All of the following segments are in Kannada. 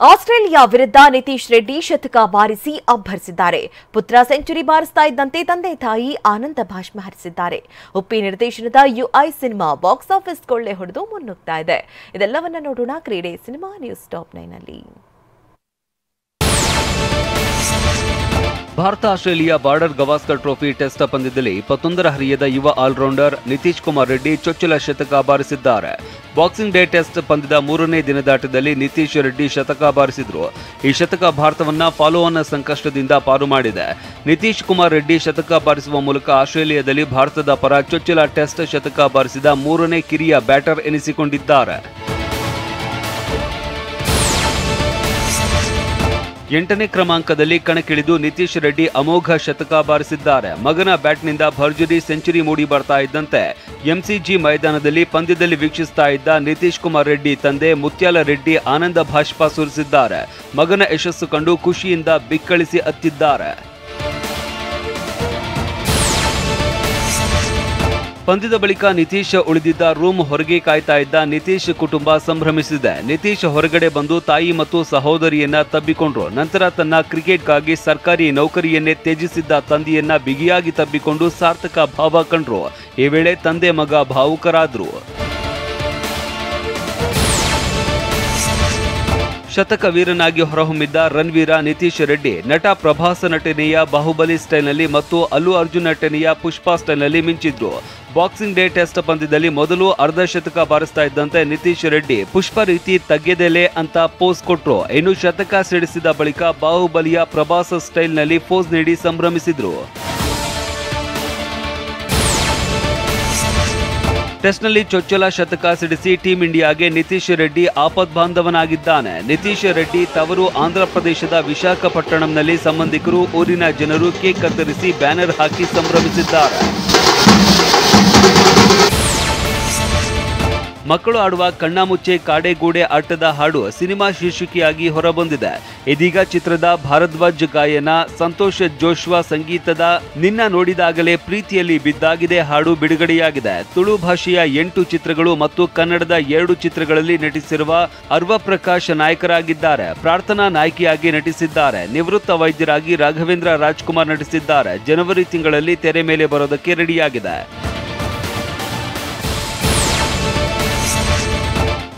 ಆಸ್ಟ್ರೇಲಿಯಾ ವಿರುದ್ಧ ನಿತೀಶ್ ರೆಡ್ಡಿ ಶತಕ ಬಾರಿಸಿ ಅಬ್ಬರಿಸಿದ್ದಾರೆ. ಪುತ್ರ ಸೆಂಚುರಿ ಬಾರಿಸ್ತಾ ಇದ್ದಂತೆ ತಂದೆ ತಾಯಿ ಆನಂದ ಭಾಷ್ಮ ಹರಿಸಿದ್ದಾರೆ. ಉಪ್ಪಿ ನಿರ್ದೇಶನದ ಯುಐ ಸಿನಿಮಾ ಬಾಕ್ಸ್ ಆಫೀಸ್ ಕೊಳ್ಳೆ ಹೊಡೆದು ಮುನ್ನುಗ್ತಾ ಇದೆ. ಇದೆಲ್ಲವನ್ನ ನೋಡೋಣ ಕ್ರೀಡೆ ಸಿನಿಮಾ ನ್ಯೂಸ್ ಟಾಪ್ 9 ನಲ್ಲಿ. Bharat Australia border Gavaskar trophy test ಪಂದ್ಯದಲ್ಲಿ 21ರ ಹರಿಯದ ಯುವ ಆಲ್ರೌಂಡರ್ ನಿತೀಶ್ ಕುಮಾರ್ ರೆಡ್ಡಿ ಚೊಚ್ಚಲ ಶತಕ ಬಾರಿಸಿದ್ದಾರೆ. ಬಾಕ್ಸಿಂಗ್ ಡೇ ಟೆಸ್ಟ್ ಪಂದ್ಯದ 3ನೇ ದಿನದಾಟದಲ್ಲಿ ನಿತೀಶ್ ರೆಡ್ಡಿ ಶತಕ ಬಾರಿಸಿದ್ರು. ಈ ಶತಕ ಭಾರತವನ್ನ ಫಾಲೋ ಆನ್ ಸಂಕಷ್ಟದಿಂದ ಪಾರು ಮಾಡಿದೆ. ನಿತೀಶ್ ಕುಮಾರ್ ರೆಡ್ಡಿ ಶತಕ ಬಾರಿಸುವ ಮೂಲಕ ಆಸ್ಟ್ರೇಲಿಯಾದಲ್ಲಿ ಭಾರತದ ಪರ ಚೊಚ್ಚಲ ಟೆಸ್ಟ್ ಶತಕ ಬಾರಿಸಿದ 3ನೇ ಕಿರಿಯ ಬ್ಯಾಟರ್ ಎನಿಸಿಕೊಂಡಿದ್ದಾರೆ. 8ನೇ ಕ್ರಮಾಂಕದಲ್ಲಿ ಕಣಕ್ಕಿಳಿದು ನಿತೀಶ್ ರೆಡ್ಡಿ ಅಮೋಘ ಶತಕ ಬಾರಿಸಿದ್ದಾರೆ. ಮಗನ ಬ್ಯಾಟ್ನಿಂದ ಭರ್ಜರಿ ಸೆಂಚುರಿ ಮೂಡಿ ಬರ್ತಾ ಇದ್ದಂತೆ ಎಂಸಿಜಿ ಮೈದಾನದಲ್ಲಿ ಪಂದ್ಯದಲ್ಲಿ ವೀಕ್ಷಿಸ್ತಾ ಇದ್ದ ನಿತೀಶ್ ಕುಮಾರ್ ರೆಡ್ಡಿ ತಂದೆ ಮುತ್ಯಾಲ ರೆಡ್ಡಿ ಆನಂದ ಭಾಷ್ಪ ಸುರಿಸಿದ್ದಾರೆ. ಮಗನ ಯಶಸ್ಸು ಕಂಡು ಖುಷಿಯಿಂದ ಬಿಕ್ಕಳಿಸಿ ಅತ್ತಿದ್ದಾರೆ. ಪಂದ್ಯದ ಬಳಿಕ ನಿತೀಶ್ ಉಳಿದಿದ್ದ ರೂಮ್ ಹೊರಗೆ ಕಾಯ್ತಾ ಇದ್ದ ನಿತೀಶ್ ಕುಟುಂಬ ಸಂಭ್ರಮಿಸಿದೆ. ನಿತೀಶ್ ಹೊರಗಡೆ ಬಂದು ತಾಯಿ ಮತ್ತು ಸಹೋದರಿಯನ್ನ ತಬ್ಬಿಕೊಂಡ್ರು. ನಂತರ ತನ್ನ ಕ್ರಿಕೆಟ್ಗಾಗಿ ಸರ್ಕಾರಿ ನೌಕರಿಯನ್ನೇ ತ್ಯಜಿಸಿದ್ದ ತಂದೆಯನ್ನ ಬಿಗಿಯಾಗಿ ತಬ್ಬಿಕೊಂಡು ಸಾರ್ಥಕ ಭಾವ ಕಂಡ್ರು. ಈ ವೇಳೆ ತಂದೆ ಮಗ ಭಾವುಕರಾದ್ರು. ಶತಕ ವೀರನಾಗಿ ಹೊರಹೊಮ್ಮಿದ್ದ ರನ್ವೀರ ನಿತೀಶ್ ರೆಡ್ಡಿ ನಟ ಪ್ರಭಾಸ್ ನಟನೆಯ ಬಾಹುಬಲಿ ಸ್ಟೈಲ್ನಲ್ಲಿ ಮತ್ತು ಅಲ್ಲು ಅರ್ಜುನ್ ನಟನೆಯ ಪುಷ್ಪಾ ಸ್ಟೈಲ್ನಲ್ಲಿ ಮಿಂಚಿದ್ರು. ಬಾಕ್ಸಿಂಗ್ ಡೇ ಟೆಸ್ಟ್ ಪಂದ್ಯದಲ್ಲಿ ಮೊದಲು ಅರ್ಧ ಶತಕ ಬಾರಿಸ್ತಾ ಇದ್ದಂತೆ ನಿತೀಶ್ ರೆಡ್ಡಿ ಪುಷ್ಪ ರೀತಿ ತಗ್ಗೆದೆಲೆ ಅಂತ ಪೋಸ್ ಕೊಟ್ರು. ಇನ್ನು ಶತಕ ಸಿಡಿಸಿದ ಬಳಿಕ ಬಾಹುಬಲಿಯ ಪ್ರಭಾಸ್ ಸ್ಟೈಲ್ನಲ್ಲಿ ಪೋಸ್ ನೀಡಿ ಸಂಭ್ರಮಿಸಿದ್ರು. ಟೆಸ್ಟ್ನಲ್ಲಿ ಚೊಚ್ಚಲ ಶತಕ ಸಿಡಿಸಿ ಟೀಂ ಇಂಡಿಯಾಗೆ ನಿತೀಶ್ ರೆಡ್ಡಿ ಆಪದ್ಬಾಂಧವನಾಗಿದ್ದಾನೆ. ನಿತೀಶ್ ರೆಡ್ಡಿ ತವರು ಆಂಧ್ರಪ್ರದೇಶದ ವಿಶಾಖಪಟ್ಟಣಂನಲ್ಲಿ ಸಂಬಂಧಿಕರು ಊರಿನ ಜನರು ಕೇಕ್ ಕತ್ತರಿಸಿ ಬ್ಯಾನರ್ ಹಾಕಿ ಸಂಭ್ರಮಿಸಿದ್ದಾರೆ. ಮಕ್ಕಳು ಆಡುವ ಕಣ್ಣಾಮುಚ್ಚೆ ಕಾಡೆಗೂಡೆ ಆಟದ ಹಾಡು ಸಿನಿಮಾ ಶೀರ್ಷಿಕೆಯಾಗಿ ಹೊರಬಂದಿದೆ. ಇದೀಗ ಚಿತ್ರದ ಭಾರದ್ವಾಜ್ ಗಾಯನ, ಸಂತೋಷ್ ಜೋಶ್ವಾ ಸಂಗೀತದ ನಿನ್ನ ನೋಡಿದಾಗಲೇ ಪ್ರೀತಿಯಲ್ಲಿ ಬಿದ್ದಾಗಿದೆ ಹಾಡು ಬಿಡುಗಡೆಯಾಗಿದೆ. ತುಳು ಭಾಷೆಯ 8 ಚಿತ್ರಗಳು ಮತ್ತು ಕನ್ನಡದ 2 ಚಿತ್ರಗಳಲ್ಲಿ ನಟಿಸಿರುವ ಅರ್ವ ಪ್ರಕಾಶ್ ನಾಯಕರಾಗಿದ್ದಾರೆ. ಪ್ರಾರ್ಥನಾ ನಾಯಕಿಯಾಗಿ ನಟಿಸಿದ್ದಾರೆ. ನಿವೃತ್ತ ವೈದ್ಯರಾಗಿ ರಾಘವೇಂದ್ರ ರಾಜ್ಕುಮಾರ್ ನಟಿಸಿದ್ದಾರೆ. ಜನವರಿ ತಿಂಗಳಲ್ಲಿ ತೆರೆ ಮೇಲೆ ಬರೋದಕ್ಕೆ ರೆಡಿಯಾಗಿದೆ.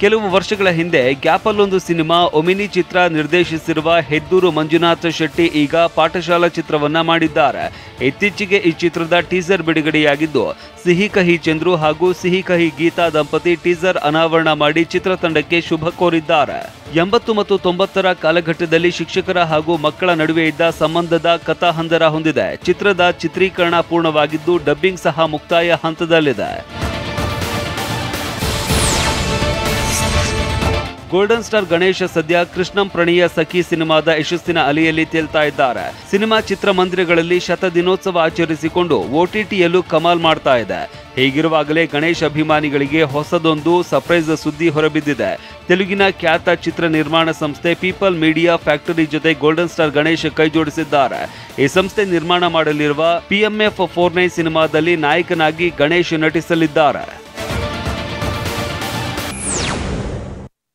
ಕೆಲವು ವರ್ಷಗಳ ಹಿಂದೆ ಗ್ಯಾಪಲ್ಲೊಂದು ಸಿನಿಮಾ ಒಮಿನಿ ಚಿತ್ರ ನಿರ್ದೇಶಿಸಿರುವ ಹೆದ್ದೂರು ಮಂಜುನಾಥ್ ಶೆಟ್ಟಿ ಈಗ ಪಾಠಶಾಲಾ ಚಿತ್ರವನ್ನ ಮಾಡಿದ್ದಾರೆ. ಇತ್ತೀಚೆಗೆ ಈ ಚಿತ್ರದ ಟೀಸರ್ ಬಿಡುಗಡೆಯಾಗಿದ್ದು ಸಿಹಿ ಕಹಿ ಚಂದ್ರು ಹಾಗೂ ಸಿಹಿ ಕಹಿ ಗೀತಾ ದಂಪತಿ ಟೀಸರ್ ಅನಾವರಣ ಮಾಡಿ ಚಿತ್ರತಂಡಕ್ಕೆ ಶುಭ ಕೋರಿದ್ದಾರೆ. 80 ಮತ್ತು 90ರ ಕಾಲಘಟ್ಟದಲ್ಲಿ ಶಿಕ್ಷಕರ ಹಾಗೂ ಮಕ್ಕಳ ನಡುವೆ ಇದ್ದ ಸಂಬಂಧದ ಕಥಾಹಂದರ ಹೊಂದಿದೆ. ಚಿತ್ರದ ಚಿತ್ರೀಕರಣ ಪೂರ್ಣವಾಗಿದ್ದು ಡಬ್ಬಿಂಗ್ ಸಹ ಮುಕ್ತಾಯ ಹಂತದಲ್ಲಿದೆ. ಗೋಲ್ಡನ್ ಸ್ಟಾರ್ ಗಣೇಶ್ ಸದ್ಯ ಕೃಷ್ಣಂ ಪ್ರಣಯ ಸಖಿ ಸಿನಿಮಾದ ಯಶಸ್ಸಿನ ಅಲೆಯಲ್ಲಿ ತೇಲ್ತಾ ಇದ್ದಾರೆ. ಸಿನಿಮಾ ಚಿತ್ರಮಂದಿರಗಳಲ್ಲಿ ಶತದಿನೋತ್ಸವ ಆಚರಿಸಿಕೊಂಡು OTTಯಲ್ಲೂ ಕಮಾಲ್ ಮಾಡ್ತಾ ಇದೆ. ಹೀಗಿರುವಾಗಲೇ ಗಣೇಶ್ ಅಭಿಮಾನಿಗಳಿಗೆ ಹೊಸದೊಂದು ಸರ್ಪ್ರೈಸ್ ಸುದ್ದಿ ಹೊರಬಿದ್ದಿದೆ. ತೆಲುಗಿನ ಖ್ಯಾತ ಚಿತ್ರ ನಿರ್ಮಾಣ ಸಂಸ್ಥೆ ಪೀಪಲ್ ಮೀಡಿಯಾ ಫ್ಯಾಕ್ಟರಿ ಜೊತೆ ಗೋಲ್ಡನ್ ಸ್ಟಾರ್ ಗಣೇಶ್ ಕೈ ಜೋಡಿಸಿದ್ದಾರೆ. ಈ ಸಂಸ್ಥೆ ನಿರ್ಮಾಣ ಮಾಡಲಿರುವ PMF 49 ಸಿನಿಮಾದಲ್ಲಿ ನಾಯಕನಾಗಿ ಗಣೇಶ್ ನಟಿಸಲಿದ್ದಾರೆ.